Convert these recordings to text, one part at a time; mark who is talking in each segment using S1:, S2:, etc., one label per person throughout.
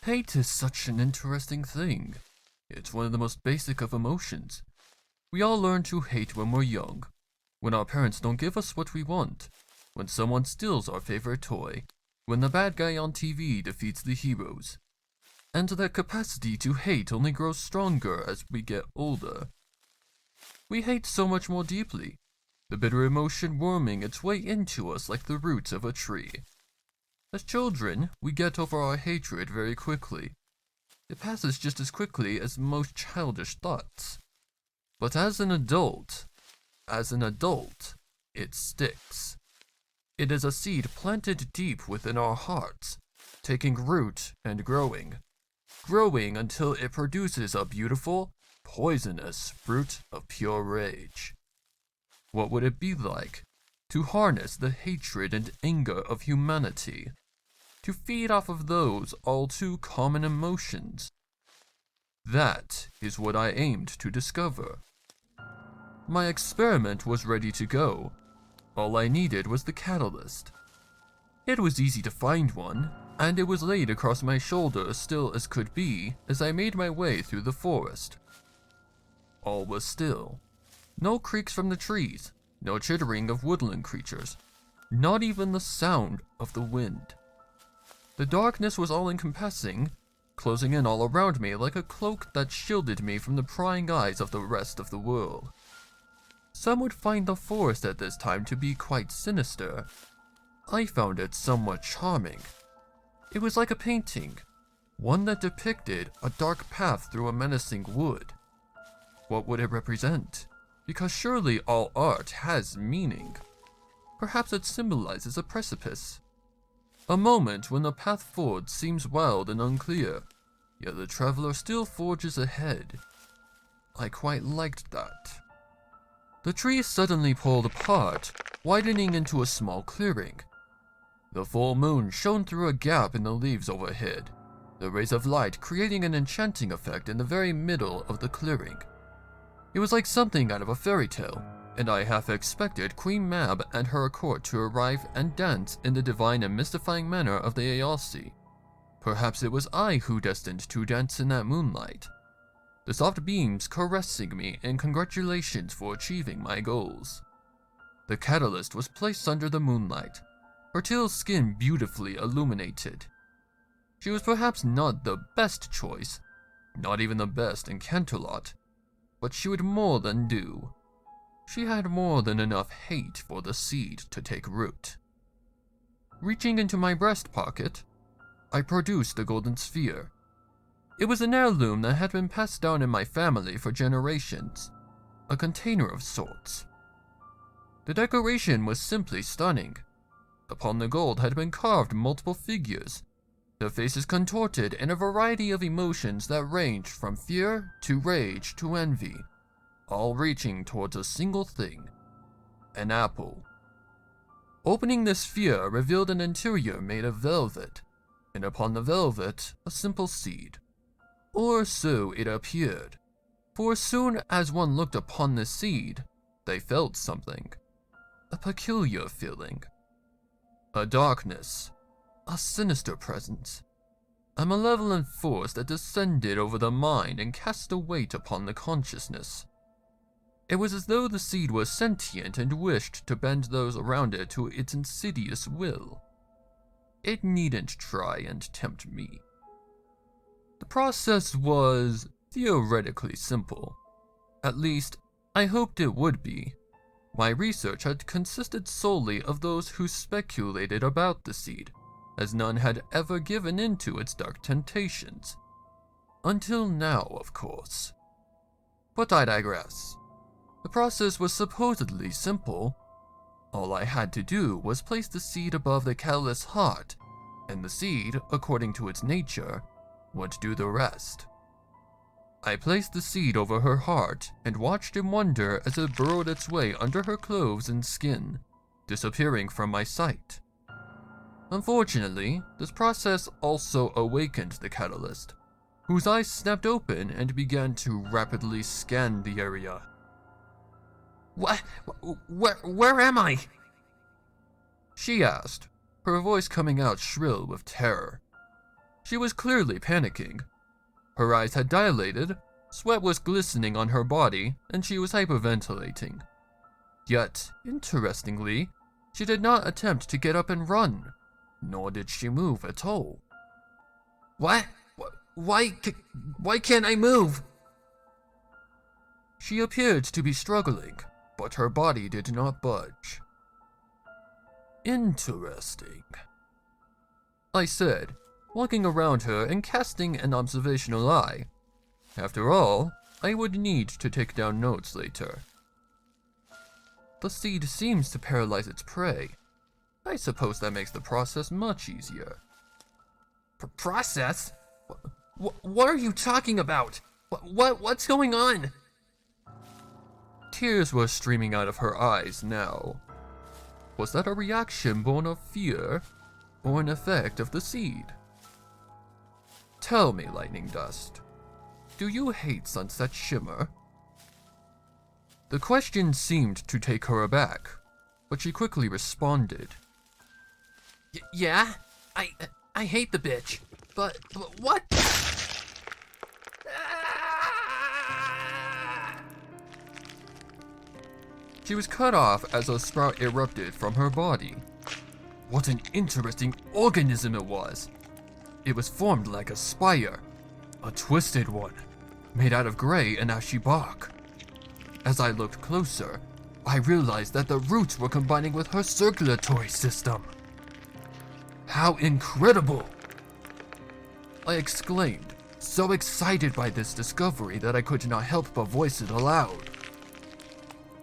S1: Hate is such an interesting thing. It's one of the most basic of emotions. We all learn to hate when we're young, when our parents don't give us what we want, when someone steals our favorite toy, when the bad guy on TV defeats the heroes. And that capacity to hate only grows stronger as we get older. We hate so much more deeply, the bitter emotion worming its way into us like the roots of a tree. As children, we get over our hatred very quickly. It passes just as quickly as most childish thoughts. But as an adult, it sticks. It is a seed planted deep within our hearts, taking root and growing until it produces a beautiful, poisonous fruit of pure rage. What would it be like to harness the hatred and anger of humanity, to feed off of those all too common emotions? That is what I aimed to discover. My experiment was ready to go. All I needed was the catalyst. It was easy to find one, and it was laid across my shoulder still as could be as I made my way through the forest. All was still. No creaks from the trees, no chittering of woodland creatures, not even the sound of the wind. The darkness was all-encompassing, closing in all around me like a cloak that shielded me from the prying eyes of the rest of the world. Some would find the forest at this time to be quite sinister. I found it somewhat charming. It was like a painting, one that depicted a dark path through a menacing wood. What would it represent? Because surely all art has meaning. Perhaps it symbolizes a precipice. A moment when the path forward seems wild and unclear, yet the traveler still forges ahead. I quite liked that. The trees suddenly pulled apart, widening into a small clearing. The full moon shone through a gap in the leaves overhead, the rays of light creating an enchanting effect in the very middle of the clearing. It was like something out of a fairy tale, and I half expected Queen Mab and her court to arrive and dance in the divine and mystifying manner of the Eyyy. Perhaps it was I who destined to dance in that moonlight. The soft beams caressing me in congratulations for achieving my goals. The catalyst was placed under the moonlight, her teal skin beautifully illuminated. She was perhaps not the best choice, not even the best in Canterlot, but she would more than do. She had more than enough hate for the seed to take root. Reaching into my breast pocket, I produced the golden sphere. It was an heirloom that had been passed down in my family for generations, a container of sorts. The decoration was simply stunning. Upon the gold had been carved multiple figures, their faces contorted in a variety of emotions that ranged from fear to rage to envy, all reaching towards a single thing, an apple. Opening the sphere revealed an interior made of velvet, and upon the velvet a simple seed. Or so it appeared, for as soon as one looked upon the seed, they felt something, a peculiar feeling. A darkness, a sinister presence, a malevolent force that descended over the mind and cast a weight upon the consciousness. It was as though the seed was sentient and wished to bend those around it to its insidious will. It needn't try and tempt me. The process was theoretically simple. At least, I hoped it would be. My research had consisted solely of those who speculated about the seed, as none had ever given in to its dark temptations. Until now, of course. But I digress. The process was supposedly simple. All I had to do was place the seed above the catalyst's heart, and the seed, according to its nature, would do the rest. I placed the seed over her heart and watched in wonder as it burrowed its way under her clothes and skin, disappearing from my sight. Unfortunately, this process also awakened the catalyst, whose eyes snapped open and began to rapidly scan the area.
S2: What? Where am I?
S1: She asked, her voice coming out shrill with terror. She was clearly panicking. Her eyes had dilated, sweat was glistening on her body, and she was hyperventilating. Yet, interestingly, she did not attempt to get up and run, nor did she move at all.
S2: What? Why can't I move?
S1: She appeared to be struggling, but her body did not budge. Interesting, I said, walking around her and casting an observational eye. After all, I would need to take down notes later. The seed seems to paralyze its prey. I suppose that makes the process much easier.
S2: Process? What are you talking about? What's going on?
S1: Tears were streaming out of her eyes now. Was that a reaction born of fear, or an effect of the seed? Tell me, Lightning Dust, do you hate Sunset Shimmer? The question seemed to take her aback, but she quickly responded.
S2: Yeah? I hate the bitch, but what?
S1: She was cut off as a sprout erupted from her body. What an interesting organism it was! It was formed like a spire, a twisted one, made out of gray and ashy bark. As I looked closer, I realized that the roots were combining with her circulatory system. How incredible! I exclaimed, so excited by this discovery that I could not help but voice it aloud.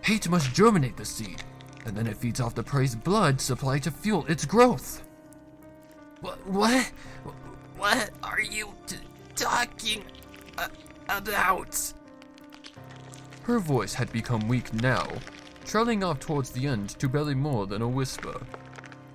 S1: Hate must germinate the seed, and then it feeds off the prey's blood supply to fuel its growth.
S2: What are you talking about?
S1: Her voice had become weak now, trailing off towards the end to barely more than a whisper.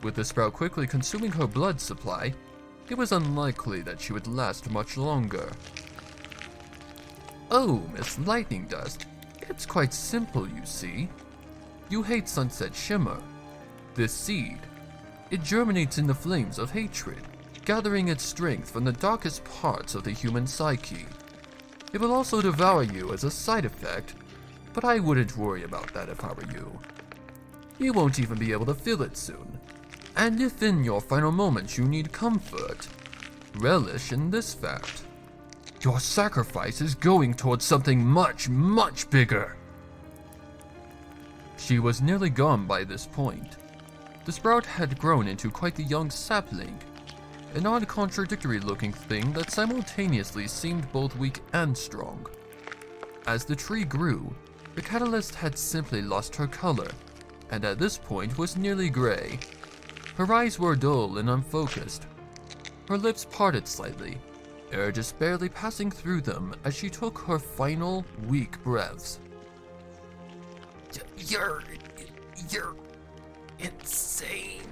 S1: With the sprout quickly consuming her blood supply, it was unlikely that she would last much longer. Oh, Miss Lightning Dust, it's quite simple, you see. You hate Sunset Shimmer. This seed, it germinates in the flames of hatred, gathering its strength from the darkest parts of the human psyche. It will also devour you as a side effect, but I wouldn't worry about that if I were you. You won't even be able to feel it soon. And if in your final moments you need comfort, relish in this fact. Your sacrifice is going towards something much, much bigger. She was nearly gone by this point. The sprout had grown into quite the young sapling, an odd contradictory looking thing that simultaneously seemed both weak and strong. As the tree grew, the catalyst had simply lost her color, and at this point was nearly gray. Her eyes were dull and unfocused. Her lips parted slightly, air just barely passing through them as she took her final, weak breaths.
S2: You're insane.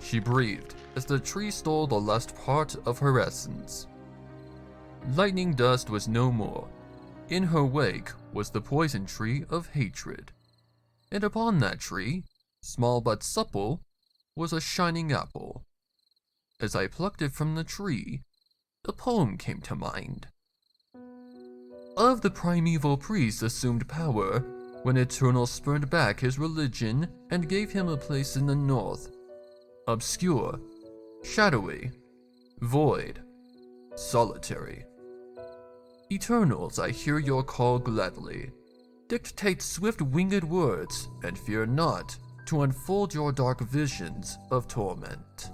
S1: She breathed as the tree stole the last part of her essence. Lightning Dust was no more. In her wake was the poison tree of hatred. And upon that tree, small but supple, was a shining apple. As I plucked it from the tree, a poem came to mind. Of the primeval priest assumed power when Eternal spurned back his religion and gave him a place in the north. Obscure, shadowy, void, solitary. Eternals, I hear your call gladly. Dictate swift-winged words, and fear not to unfold your dark visions of torment.